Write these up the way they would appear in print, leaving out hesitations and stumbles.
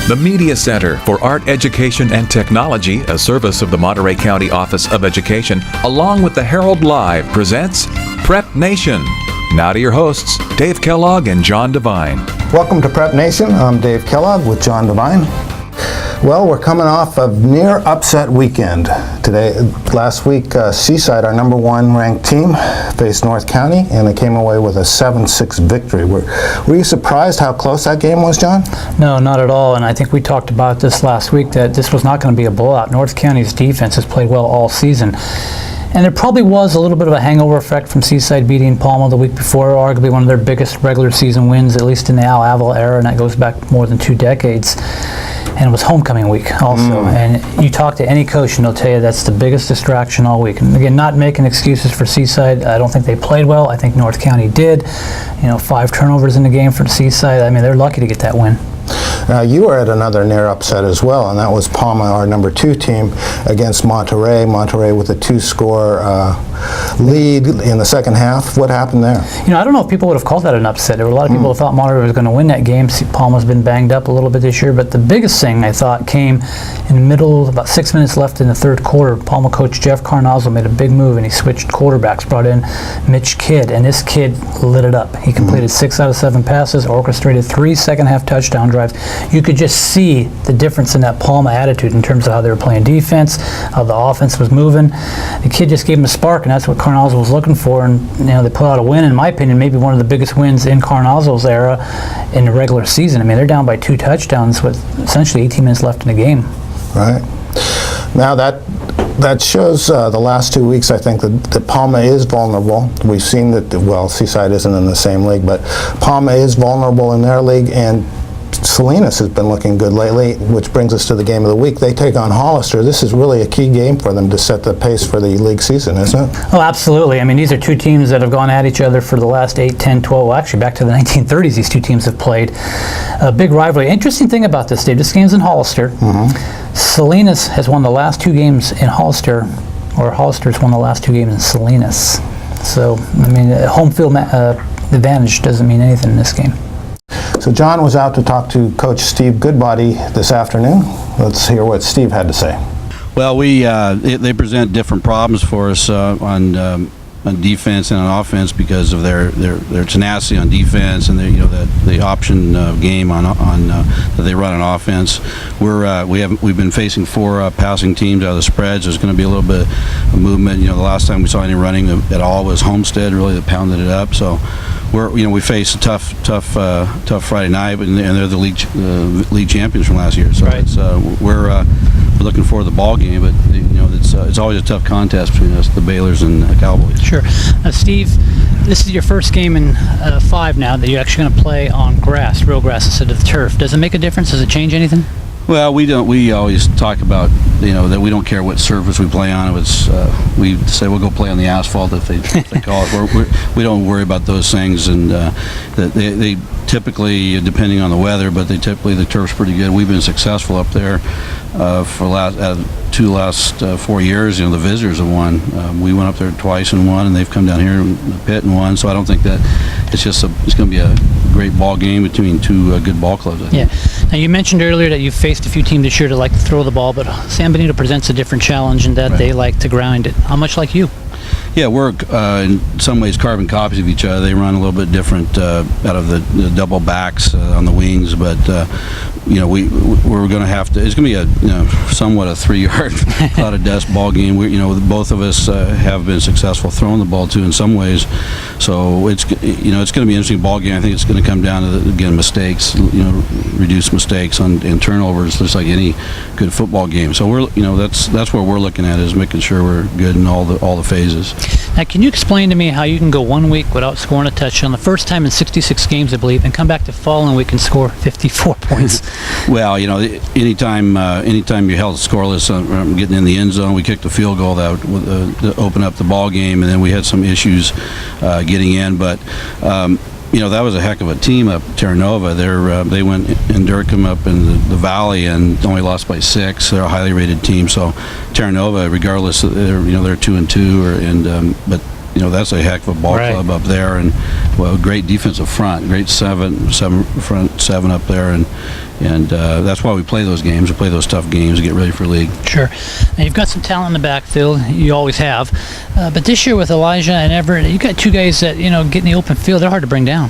The Media Center for Art Education and Technology, a service of the Monterey County Office of Education, along with the Herald Live, presents PrepNation. Now to your hosts, Dave Kellogg and John Devine. Welcome to PrepNation. I'm Dave Kellogg with John Devine. Well, we're coming off a near upset weekend. Last week, Seaside, our number one ranked team, faced North County, and they came away with a 7-6 victory. Were you surprised how close that game was, John? No, not at all, and I think we talked about this last week, that this was not going to be a blowout. North County's defense has played well all season. And there probably was a little bit of a hangover effect from Seaside beating Palma the week before, arguably one of their biggest regular season wins, at least in the Al Avila era, and that goes back more than 2 decades. And it was homecoming week also. And you talk to any coach and they'll tell you that's the biggest distraction all week. And again, not making excuses for Seaside. I don't think they played well. I think North County did. 5 turnovers in the game for Seaside. I mean, they're lucky to get that win. You were at another near upset as well, and that was Palma, our number 2 team, against Monterey. Monterey with a 2-score lead in the second half. What happened there? I don't know if people would have called that an upset. There were a lot of people who thought Monterey was going to win that game. Palma's been banged up a little bit this year, but the biggest thing I thought came in the middle, about 6 minutes left in the third quarter. Palma coach Jeff Carnazzo made a big move, and he switched quarterbacks, brought in Mitch Kidd, and this kid lit it up. He completed 6 out of 7 passes, orchestrated 3 second-half touchdown drives. You could just see the difference in that Palma attitude in terms of how they were playing defense, how the offense was moving. The kid just gave him a spark, and that's what Carnazzo was looking for. And they pulled out a win, in my opinion, maybe one of the biggest wins in Carnazzo's era in the regular season. I mean, they're down by 2 touchdowns with essentially 18 minutes left in the game. Right. Now that shows the last 2 weeks, I think, that Palma is vulnerable. We've seen that, Seaside isn't in the same league, but Palma is vulnerable in their league, and Salinas has been looking good lately, which brings us to the game of the week. They take on Hollister. This is really a key game for them to set the pace for the league season, isn't it? Oh, absolutely. I mean, these are 2 teams that have gone at each other for the last 8, 10, 12, well, actually back to the 1930s, these 2 teams have played. A big rivalry. Interesting thing about this, Dave, this game's in Hollister. Salinas has won the last 2 games in Hollister, or Hollister's won the last 2 games in Salinas. So, I mean, home field advantage doesn't mean anything in this game. So John was out to talk to Coach Steve Goodbody this afternoon. Let's hear what Steve had to say. Well, they present different problems for us on defense and on offense because of their tenacity on defense and the option game on that they run on offense. We've been facing 4 passing teams out of the spreads. There's going to be a little bit of movement. The last time we saw any running at all was Homestead, really, that pounded it up. So we faced a tough Friday night, and they're the league champions from last year. So right. We're looking forward to the ball game, but it's always a tough contest between us, the Baylors and the Cowboys. Sure. Steve, this is your first game in 5 now that you're actually going to play on grass, real grass, instead of the turf. Does it make a difference? Does it change anything? Well, we don't. We always talk about that we don't care what surface we play on. We say we'll go play on the asphalt if they call it. We don't worry about those things, and that they typically, depending on the weather, but the turf's pretty good. We've been successful up there for the last 4 years. The visitors have won. We went up there twice and won, and they've come down here in the pit and won. So I don't think that it's going to be a great ball game between 2 good ball clubs. I think. Yeah. Now you mentioned earlier that you've faced a few teams this year that like to throw the ball, but San Benito presents a different challenge in that they like to grind it. How much like you? Yeah, we're in some ways carbon copies of each other. They run a little bit different out of the double backs on the wings, but we're going to have to. It's going to be somewhat a 3-yard cloud of dust ball game. Both of us have been successful throwing the ball too in some ways, so it's going to be an interesting ball game. I think it's going to come down to mistakes, reduce mistakes and turnovers, just like any good football game. So that's where we're looking at, is making sure we're good in all the phases. Now, can you explain to me how you can go 1 week without scoring a touchdown, the first time in 66 games, I believe, and come back the following week and score 54 points? Well, anytime you're held scoreless, getting in the end zone, we kicked a field goal that would open up the ball game, and then we had some issues getting in, but that was a heck of a team up Terra Nova. They went in Durham up in the valley and only lost by 6. They're a highly rated team. So Terra Nova, regardless, they're 2-2, but that's a heck of a ball club up there, and great defensive front, great seven front 7 up there, and And that's why we play those games. We play those tough games to get ready for league. Sure. Now, you've got some talent in the backfield. You always have. But this year with Elijah and Everett, you got two guys that, get in the open field. They're hard to bring down.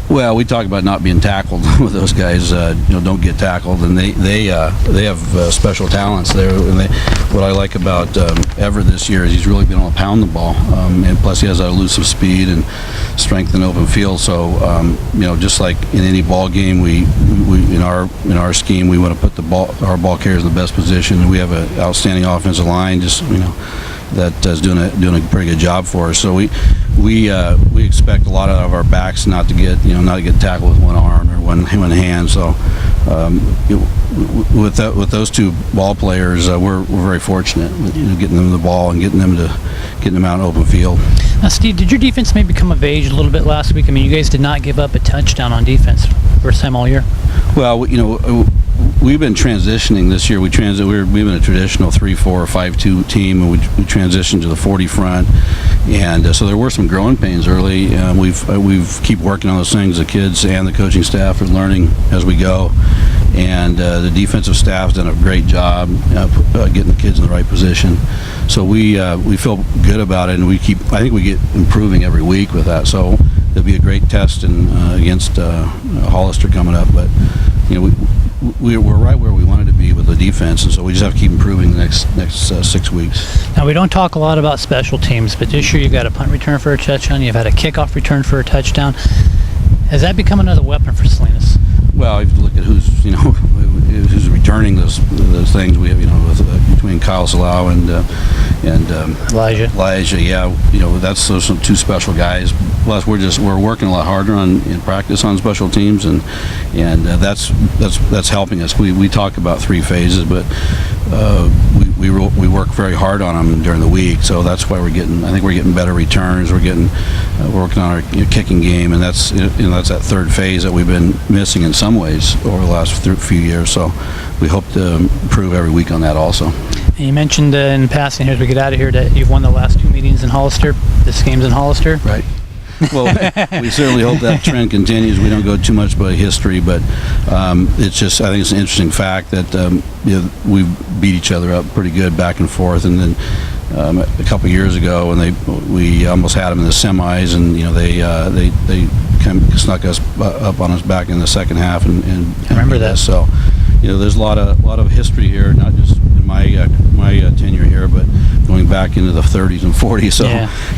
Well, we talk about not being tackled with those guys. Don't get tackled, and they have special talents there. And what I like about Everett this year is he's really been able to pound the ball, and plus he has that elusive speed and strength in open field. So just like in any ball game, we in our scheme we want to put our ball carriers in the best position. We have an outstanding offensive line, that is doing a pretty good job for us. So we expect a lot of our backs not to get tackled with one arm or one hand. So with those two ball players, we're very fortunate with getting them the ball and getting them out in open field. Now, Steve, did your defense maybe come of age a little bit last week? I mean, you guys did not give up a touchdown on defense first time all year. Well, we've been transitioning this year. We've been a traditional 3-4 5-2 team, and we transitioned to the 40 front, and so there were some growing pains early. We've keep working on those things. The kids and the coaching staff are learning as we go, and the defensive staff's done a great job getting the kids in the right position. So we feel good about it, and I think we get improving every week with that. So it'll be a great test against Hollister coming up, but we're right where we wanted to be with the defense, and so we just have to keep improving the next 6 weeks. Now, we don't talk a lot about special teams, but this year you've got a punt return for a touchdown, you've had a kickoff return for a touchdown. Has that become another weapon for Salinas? Well, you have to look at who's returning those things. We have between Kyle Salau and Elijah. Yeah, those are two special guys. Plus, we're working a lot harder in practice on special teams, and that's helping us. We talk about 3 phases, but we work very hard on them during the week. So that's why I think we're getting better returns. We're working on our kicking game, and that's that 3rd phase that we've been missing in some ways over the last few years. So we hope to improve every week on that also. And you mentioned in passing here as we get out of here that you've won the last 2 meetings in Hollister. This game's in Hollister. Right. Well, we certainly hope that trend continues. We don't go too much by history, but it's just, I think it's an interesting fact that we beat each other up pretty good back and forth, and then a couple years ago when we almost had them in the semis, and they kind of snuck us up on us back in the second half and I remember that. So there's a lot of history here, not just in my tenure here, but going back into the 30s and 40s. So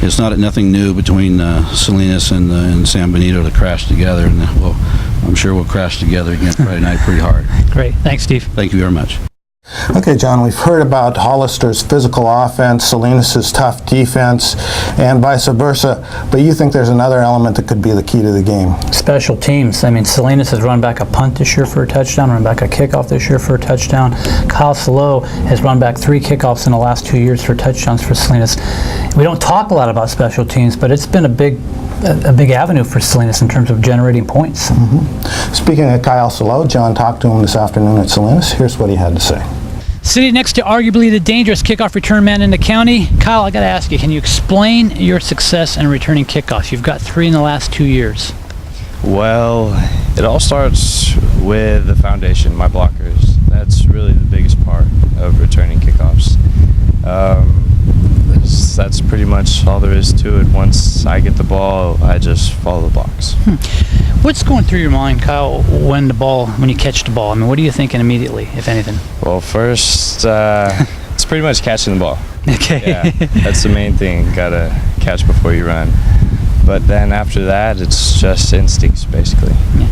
it's nothing new between Salinas and San Benito to crash together, and I'm sure we'll crash together again Friday night pretty hard. Great. Thanks, Steve. Thank you very much. Okay, John, we've heard about Hollister's physical offense, Salinas' tough defense, and vice versa, but you think there's another element that could be the key to the game. Special teams. I mean, Salinas has run back a punt this year for a touchdown, run back a kickoff this year for a touchdown. Kyle Salo has run back 3 kickoffs in the last 2 years for touchdowns for Salinas. We don't talk a lot about special teams, but it's been a big avenue for Salinas in terms of generating points. Mm-hmm. Speaking of Kyle Salo, John talked to him this afternoon at Salinas. Here's what he had to say. Sitting next to arguably the dangerous kickoff return man in the county, Kyle, I got to ask you, can you explain your success in returning kickoffs? You've got 3 in the last 2 years. Well, it all starts with the foundation, my blockers. That's really the biggest part of returning kickoffs. That's pretty much all there is to it. Once I get the ball, I just follow the blocks. What's going through your mind, Kyle, when you catch the ball? I mean, what are you thinking immediately, if anything? Well, first, it's pretty much catching the ball. Okay. Yeah, that's the main thing. Gotta catch before you run. But then after that, it's just instincts, basically. Yeah.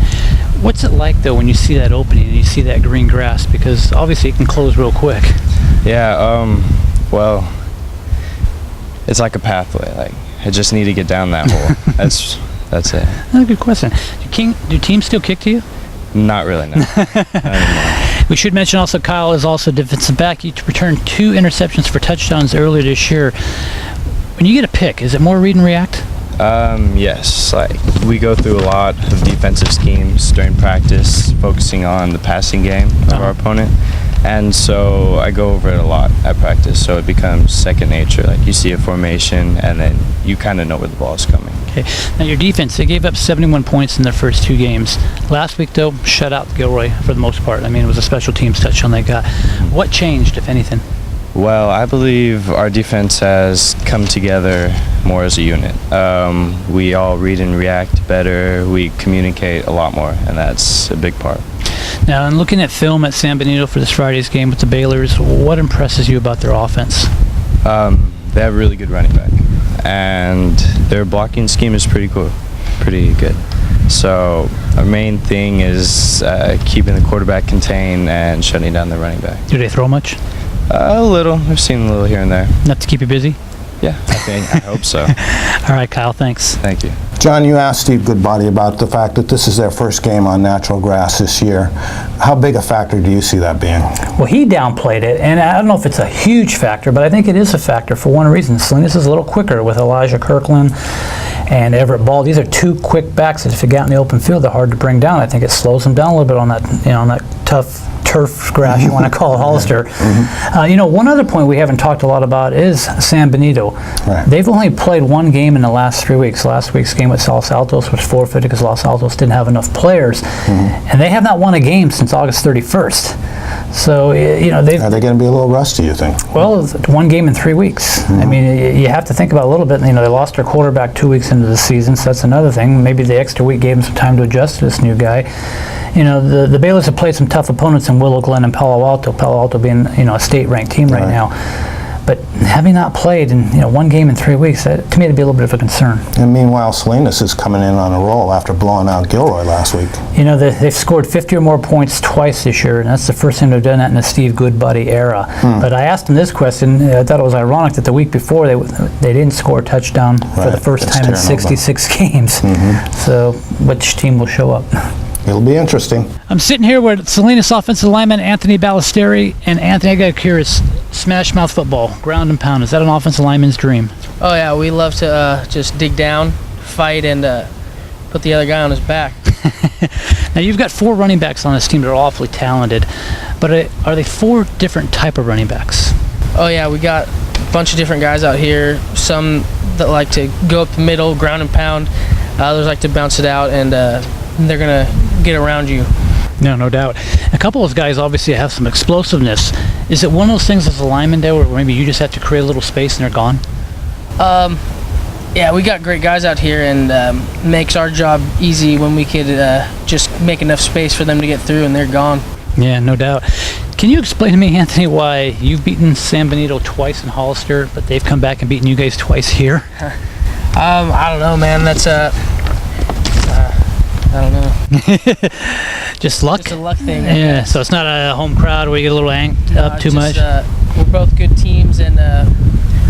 What's it like, though, when you see that opening and you see that green grass? Because obviously it can close real quick. Yeah, well, it's like a pathway. Like, I just need to get down that hole. That's it. That's a good question. Do teams still kick to you? Not really, no. Not anymore. We should mention also Kyle is also defensive back. He returned 2 interceptions for touchdowns earlier this year. When you get a pick, is it more read and react? Yes, like we go through a lot of defensive schemes during practice, focusing on the passing game of our opponent. And so I go over it a lot at practice, so it becomes second nature. Like you see a formation, and then you kind of know where the ball is coming. Okay. Now your defense, they gave up 71 points in their first 2 games. Last week, though, shut out Gilroy for the most part. I mean, it was a special teams touchdown they got. What changed, if anything? Well, I believe our defense has come together more as a unit. We all read and react better. We communicate a lot more, and that's a big part. Now, in looking at film at San Benito for this Friday's game with the Baylors, what impresses you about their offense? They have a really good running back, and their blocking scheme is pretty cool, pretty good. So our main thing is keeping the quarterback contained and shutting down the running back. Do they throw much? A little. I've seen a little here and there. Enough to keep you busy? Yeah, I hope so. All right, Kyle, thanks. Thank you. John, you asked Steve Goodbody about the fact that this is their first game on natural grass this year. How big a factor do you see that being? Well, he downplayed it, and I don't know if it's a huge factor, but I think it is a factor for one reason. Salinas is a little quicker with Elijah Kirkland and Everett Ball. These are 2 quick backs that if you get out in the open field, they're hard to bring down. I think it slows them down a little bit on that, on that tough turf grass you want to call it, Hollister. One other point we haven't talked a lot about is San Benito. Right. They've only played 1 game in the last 3 weeks. Last week's game with Los Altos was forfeited because Los Altos didn't have enough players, and they have not won a game since August 31st. So, they've... Are they going to be a little rusty, you think? Well, 1 game in 3 weeks. I mean, you have to think about it a little bit. They lost their quarterback 2 weeks into the season, so that's another thing. Maybe the extra week gave them some time to adjust to this new guy. The Baylors have played some tough opponents in Willow Glen and Palo Alto being, a state-ranked team right now. But having not played in 1 game in 3 weeks, to me it'd be a little bit of a concern. And meanwhile, Salinas is coming in on a roll after blowing out Gilroy last week. They've scored 50 or more points twice this year, and that's the first time they've done that in the Steve Goodbody era. But I asked him this question. I thought it was ironic that the week before they didn't score a touchdown for the first time in 66 games. So which team will show up? It'll be interesting. I'm sitting here with Salinas offensive lineman Anthony Ballesteri. And Anthony, I got curious, smash mouth football, ground and pound, is that an offensive lineman's dream? Oh yeah, we love to just dig down, fight, and put the other guy on his back. Now you've got 4 running backs on this team that are awfully talented, but are they 4 different type of running backs? Oh yeah, we got a bunch of different guys out here. Some that like to go up the middle, ground and pound. Others like to bounce it out, and they're gonna get around you. No doubt. A couple of those guys obviously have some explosiveness. Is it one of those things as a lineman there where maybe you just have to create a little space and they're gone? Yeah, we got great guys out here, and makes our job easy when we could just make enough space for them to get through and they're gone. Yeah, no doubt. Can you explain to me, Anthony, why you've beaten San Benito twice in Hollister, but they've come back and beaten you guys twice here? I don't know, man. That's I don't know. Just luck? It's a luck thing. Yeah, so it's not a home crowd where you get a little amped up too much? We're both good teams, and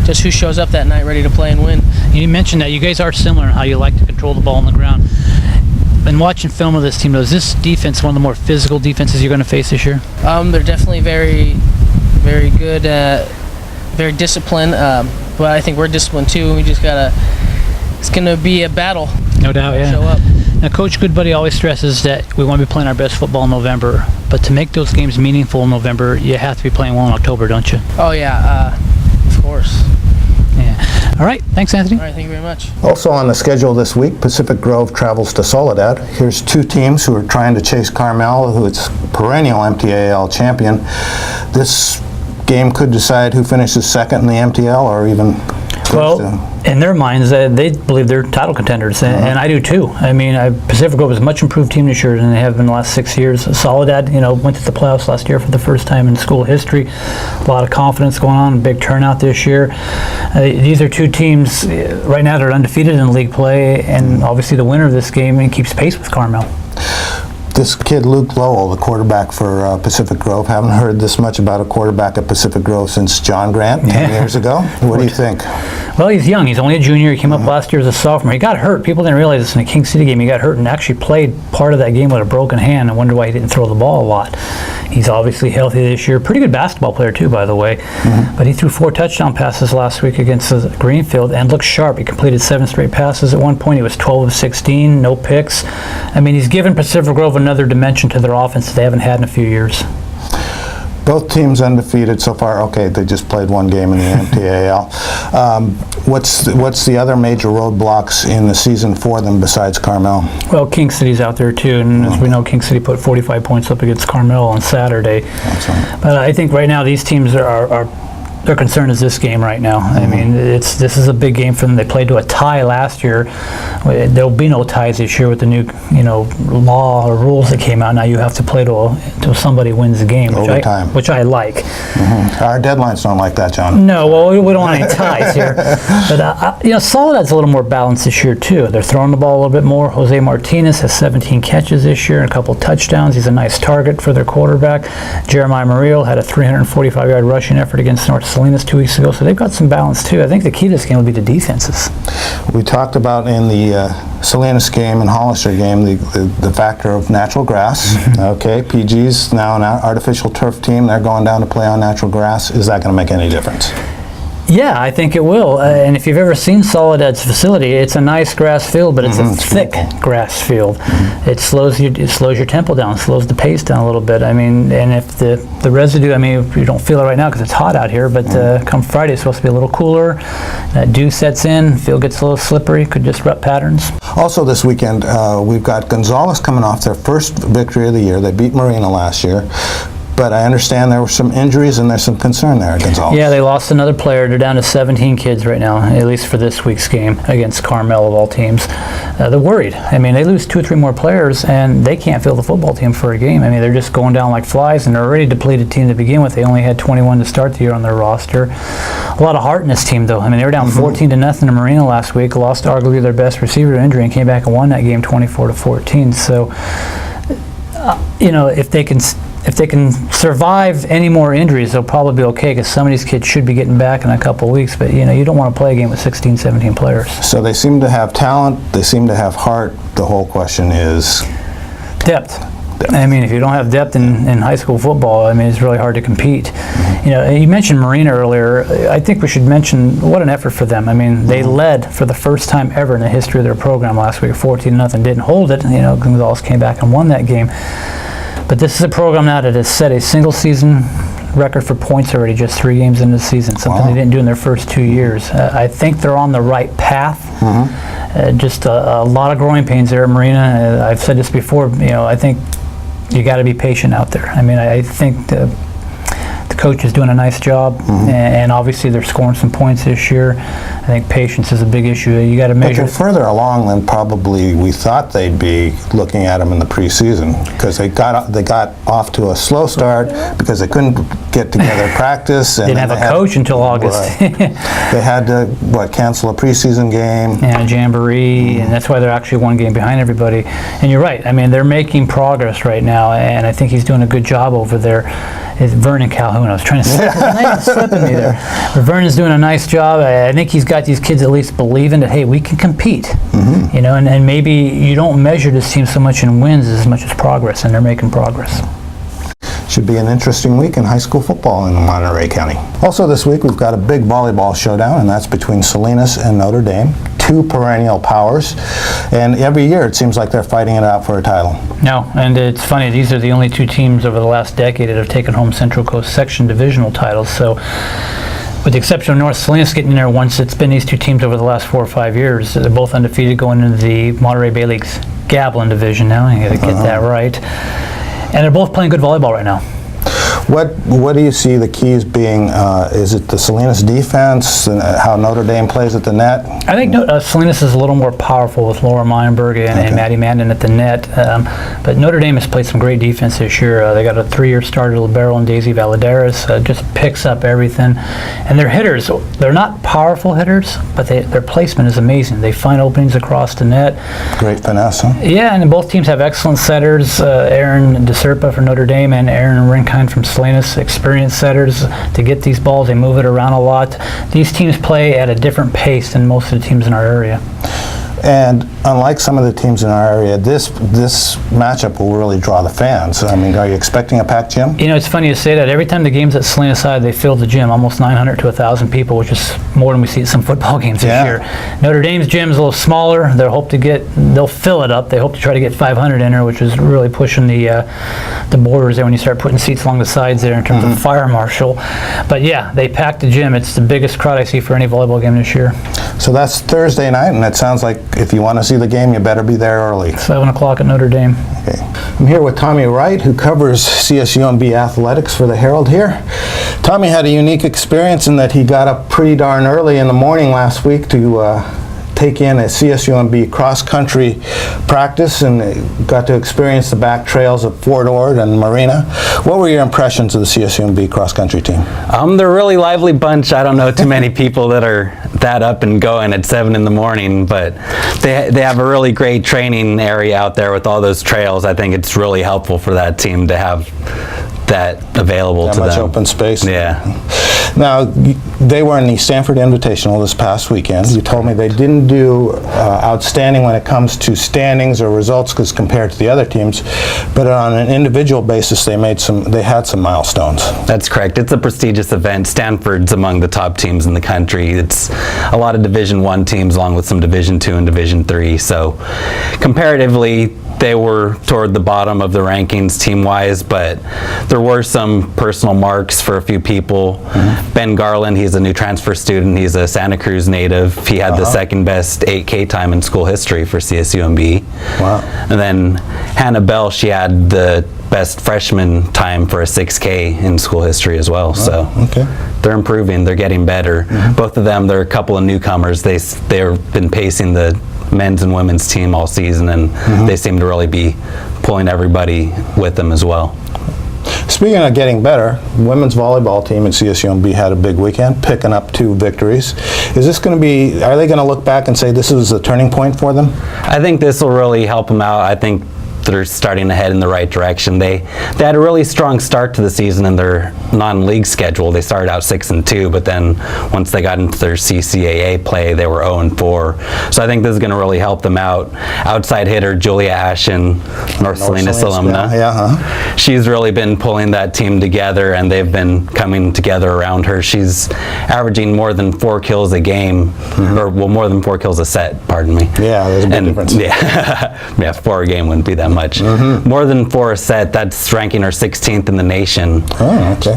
just who shows up that night ready to play and win. You mentioned that you guys are similar in how you like to control the ball on the ground. Been watching film of this team, though, is this defense one of the more physical defenses you're going to face this year? They're definitely very, very good, very disciplined, but I think we're disciplined too. We just it's going to be a battle. No doubt, yeah. Show up. Now, Coach Goodbody always stresses that we want to be playing our best football in November, but to make those games meaningful in November, you have to be playing well in October, don't you? Oh, yeah, of course. Yeah. All right. Thanks, Anthony. All right, thank you very much. Also on the schedule this week, Pacific Grove travels to Soledad. Here's 2 teams who are trying to chase Carmel, who is perennial MTAL champion. This game could decide who finishes second in the MTL or even Well, in their minds, they believe they're title contenders, and I do too. I mean, Pacific Grove is a much improved team this year than they have been the last 6 years. Soledad, went to the playoffs last year for the first time in school history. A lot of confidence going on, big turnout this year. These are 2 teams right now that are undefeated in league play, and obviously the winner of this game keeps pace with Carmel. This kid, Luke Lowell, the quarterback for Pacific Grove, haven't heard this much about a quarterback at Pacific Grove since John Grant 10 years ago. What do you think? Well, he's young. He's only a junior. He came up last year as a sophomore. He got hurt. People didn't realize this in the King City game. He got hurt and actually played part of that game with a broken hand and wondered why he didn't throw the ball a lot. He's obviously healthy this year. Pretty good basketball player too, by the way. But he threw 4 touchdown passes last week against Greenfield and looked sharp. He completed 7 straight passes. At one point, he was 12 of 16, no picks. I mean, he's given Pacific Grove another dimension to their offense that they haven't had in a few years. Both teams undefeated so far. Okay, they just played one game in the MCAET. What's the other major roadblocks in the season for them besides Carmel? Well, King City's out there too, and as we know, King City put 45 points up against Carmel on Saturday. Excellent. But I think right now these teams are their concern is this game right now. I mean, this is a big game for them. They played to a tie last year. There'll be no ties this year with the new, law or rules that came out. Now you have to play till somebody wins the game, which I like. Our deadlines don't like that, John. No, well, we don't want any ties here. But Soledad's a little more balanced this year too. They're throwing the ball a little bit more. Jose Martinez has 17 catches this year and a couple touchdowns. He's a nice target for their quarterback. Jeremiah Murillo had a 345-yard rushing effort against North Salinas 2 weeks ago, so they've got some balance too. I think the key to this game will be the defenses. We talked about in the Salinas game and Hollister game the factor of natural grass. Okay, PG's now an artificial turf team. They're going down to play on natural grass. Is that going to make any difference? Yeah, I think it will. And if you've ever seen Soledad's facility, it's a nice grass field, but it's a thick grass field. It slows your tempo down, slows the pace down a little bit. I mean, and if the residue, I mean, you don't feel it right now because it's hot out here, but come Friday, it's supposed to be a little cooler. That dew sets in, field gets a little slippery, could disrupt patterns. Also this weekend, we've got Gonzales coming off their first victory of the year. They beat Marina last year. But I understand there were some injuries and there's some concern there at Gonzales. Yeah, they lost another player. They're down to 17 kids right now, at least for this week's game against Carmel of all teams. They're worried. I mean, they lose 2 or 3 more players and they can't field the football team for a game. I mean, they're just going down like flies and they're already a depleted team to begin with. They only had 21 to start the year on their roster. A lot of heart in this team though. I mean, they were down 14 to nothing to Marina last week, lost arguably their best receiver to injury and came back and won that game 24 to 14. So, if they can survive any more injuries, they'll probably be okay because some of these kids should be getting back in a couple of weeks. But, you don't want to play a game with 16, 17 players. So they seem to have talent. They seem to have heart. The whole question is depth. I mean, if you don't have depth in high school football, I mean, it's really hard to compete. You mentioned Marina earlier. I think we should mention what an effort for them. I mean, they led for the first time ever in the history of their program last week, 14-0. Didn't hold it. Gonzales came back and won that game. But this is a program now that has set a single-season record for points already, just 3 games into the season, something they didn't do in their first 2 years. I think they're on the right path. Just a lot of growing pains there at Marina. I've said this before, I think you got to be patient out there. I mean, I think the coach is doing a nice job, and obviously they're scoring some points this year. I think patience is a big issue. You got to measure. But they're further along than probably we thought they'd be looking at them in the preseason because they got off to a slow start because they couldn't get together practice. And didn't have a coach until August. Right. They had to cancel a preseason game and a jamboree, and that's why they're actually 1 game behind everybody. And you're right. I mean, they're making progress right now, and I think he's doing a good job over there. It's Vernon Calhoun. I was trying to slip his name slipping me there. But Vernon's doing a nice job. I think he's got these kids at least believing that, hey, we can compete. And maybe you don't measure this team so much in wins as much as progress, and they're making progress. Should be an interesting week in high school football in Monterey County. Also this week we've got a big volleyball showdown, and that's between Salinas and Notre Dame, 2 perennial powers, and every year it seems like they're fighting it out for a title. No, and it's funny, these are the only 2 teams over the last decade that have taken home Central Coast section divisional titles. So with the exception of North Salinas getting in there once, it's been these 2 teams over the last 4 or 5 years. They're both undefeated going into the Monterey Bay League's Gablin division now. You got to get that right. And they're both playing good volleyball right now. What do you see the keys being? Is it the Salinas defense and how Notre Dame plays at the net? I think Salinas is a little more powerful with Laura Meinberg and Maddie Mandan at the net. But Notre Dame has played some great defense this year. They got a 3-year starter, Libero and Daisy Valadares, just picks up everything. And their hitters, they're not powerful hitters, but their placement is amazing. They find openings across the net. Great finesse, huh? Yeah, and both teams have excellent setters. Aaron DeSerpa from Notre Dame and Aaron Rinkine from Salinas, experienced setters. To get these balls, they move it around a lot. These teams play at a different pace than most of the teams in our area. And unlike some of the teams in our area, this matchup will really draw the fans. I mean, are you expecting a packed gym? You know, it's funny you say that. Every time the game's at Salina Side, they fill the gym, almost 900 to 1,000 people, which is more than we see at some football games this year. Notre Dame's gym's a little smaller. They'll fill it up. They hope to try to get 500 in there, which is really pushing the borders there when you start putting seats along the sides there in terms of fire marshal. But yeah, they packed the gym. It's the biggest crowd I see for any volleyball game this year. So that's Thursday night, and it sounds like if you want to see the game, you better be there early. 7 o'clock at Notre Dame. Okay. I'm here with Tommy Wright, who covers CSUMB athletics for the Herald here. Tommy had a unique experience in that he got up pretty darn early in the morning last week to take in a CSUMB cross-country practice and got to experience the back trails of Fort Ord and Marina. What were your impressions of the CSUMB cross-country team? They're a really lively bunch. I don't know too many people that are that up and going at 7 in the morning, but they have a really great training area out there with all those trails. I think it's really helpful for that team to have that available to them. That much open space. Yeah. Now, they were in the Stanford Invitational this past weekend. You told me they didn't do outstanding when it comes to standings or results because compared to the other teams, but on an individual basis, they had some milestones. That's correct. It's a prestigious event. Stanford's among the top teams in the country. It's a lot of Division I teams along with some Division II and Division III. So comparatively, they were toward the bottom of the rankings team-wise, but there were some personal marks for a few people. Ben Garland, he's a new transfer student. He's a Santa Cruz native. He had the second best 8K time in school history for CSUMB. Wow. And then Hannah Bell, she had the best freshman time for a 6K in school history as well. So they're improving. They're getting better. Both of them, they're a couple of newcomers. They've been pacing the men's and women's team all season, and they seem to really be pulling everybody with them as well. Speaking of getting better, women's volleyball team at CSUMB had a big weekend, picking up 2 victories. Are they going to look back and say this is a turning point for them? I think this will really help them out. I think they're starting to head in the right direction. They had a really strong start to the season in their non-league schedule. They started out 6-2, but then once they got into their CCAA play, they were 0-4. So I think this is going to really help them out. Outside hitter Julia Ashen, North Salinas alumna. She's really been pulling that team together, and they've been coming together around her. She's averaging more than 4 kills a game, or more than 4 kills a set, pardon me. Yeah, there's a big difference. Yeah, 4 a game wouldn't be that much. More than 4 a set, that's ranking her 16th in the nation. Oh, okay.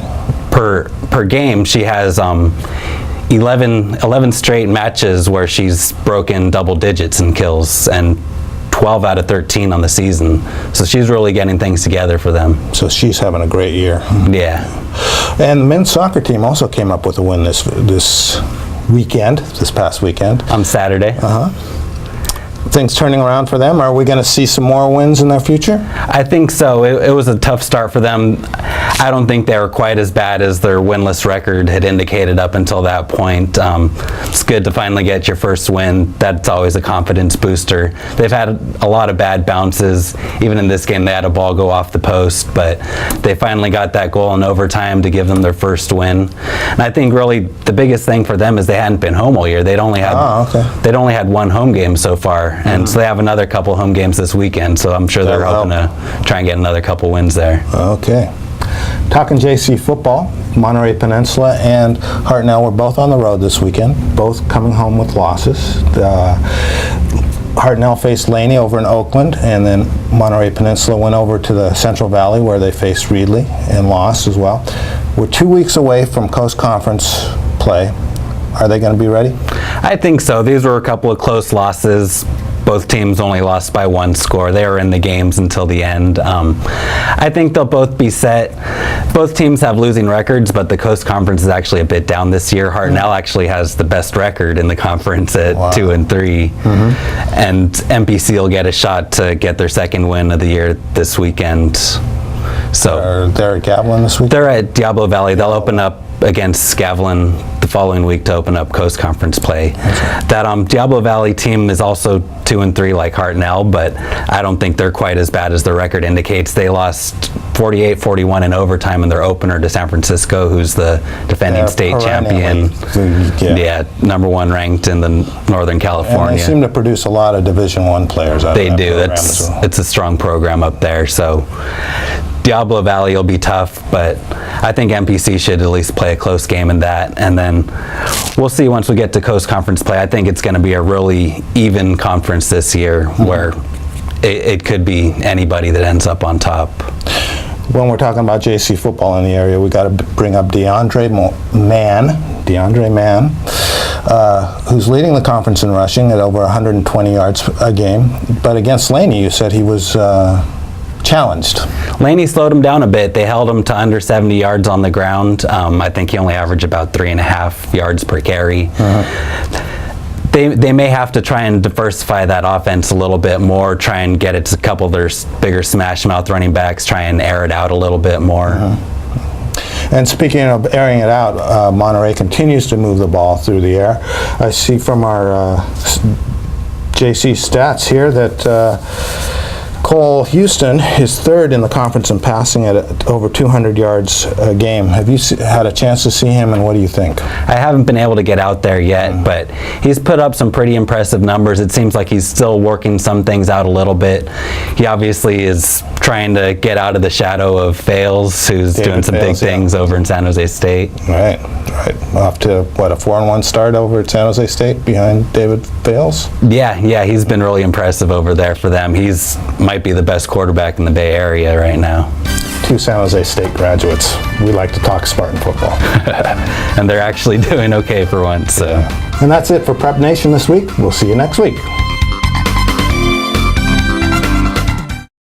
Per game, she has 11 straight matches where she's broken double digits in kills, and 12 out of 13 on the season. So she's really getting things together for them. So she's having a great year. Yeah. And the men's soccer team also came up with a win this past weekend. On Saturday. Things turning around for them? Are we going to see some more wins in their future? I think so. It was a tough start for them. I don't think they were quite as bad as their winless record had indicated up until that point. It's good to finally get your first win. That's always a confidence booster. They've had a lot of bad bounces. Even in this game, they had a ball go off the post, but they finally got that goal in overtime to give them their first win. And I think really the biggest thing for them is they hadn't been home all year. They'd only had 1 home game so far. And so they have another couple home games this weekend, so I'm sure they're hoping to try and get another couple wins there. Okay. Talking JC football, Monterey Peninsula and Hartnell were both on the road this weekend, both coming home with losses. Hartnell faced Laney over in Oakland, and then Monterey Peninsula went over to the Central Valley where they faced Reedley and lost as well. We're 2 weeks away from Coast Conference play. Are they going to be ready? I think so. These were a couple of close losses. Both teams only lost by 1 score. They were in the games until the end. I think they'll both be set. Both teams have losing records, but the Coast Conference is actually a bit down this year. Hartnell actually has the best record in the conference at 2-3. And MPC will get a shot to get their second win of the year this weekend. So they're at Gavilan this week? They're at Diablo Valley. They'll open up against Gavilan the following week to open up Coast Conference play. That Diablo Valley team is also 2-3 like Hartnell, but I don't think they're quite as bad as the record indicates. They lost 48-41 in overtime in their opener to San Francisco, who's the defending state champion. Yeah, number 1 ranked in the Northern California. And they seem to produce a lot of Division I players out of that program as well. It's a strong program up there, so Diablo Valley will be tough, but I think MPC should at least play a close game in that, and then we'll see once we get to Coast Conference play. I think it's going to be a really even conference this year where it could be anybody that ends up on top. When we're talking about JC football in the area, we got to bring up DeAndre Mann, who's leading the conference in rushing at over 120 yards a game. But against Laney, you said he was challenged. Laney slowed him down a bit. They held him to under 70 yards on the ground. I think he only averaged about 3.5 yards per carry. They may have to try and diversify that offense a little bit more, try and get it to a couple of their bigger smash mouth running backs, try and air it out a little bit more. And speaking of airing it out, Monterey continues to move the ball through the air. I see from our JC stats here that Cole Houston is 3rd in the conference in passing at over 200 yards a game. Have you had a chance to see him, and what do you think? I haven't been able to get out there yet, but he's put up some pretty impressive numbers. It seems like he's still working some things out a little bit. He obviously is trying to get out of the shadow of Fales, who's doing some big things over in San Jose State. Right. Off to, what, a 4-1 start over at San Jose State behind David Fales? Yeah, he's been really impressive over there for them. He's might be the best quarterback in the Bay Area right now. 2 San Jose State graduates. We like to talk Spartan football. And they're actually doing okay for once. So. And that's it for Prep Nation this week. We'll see you next week.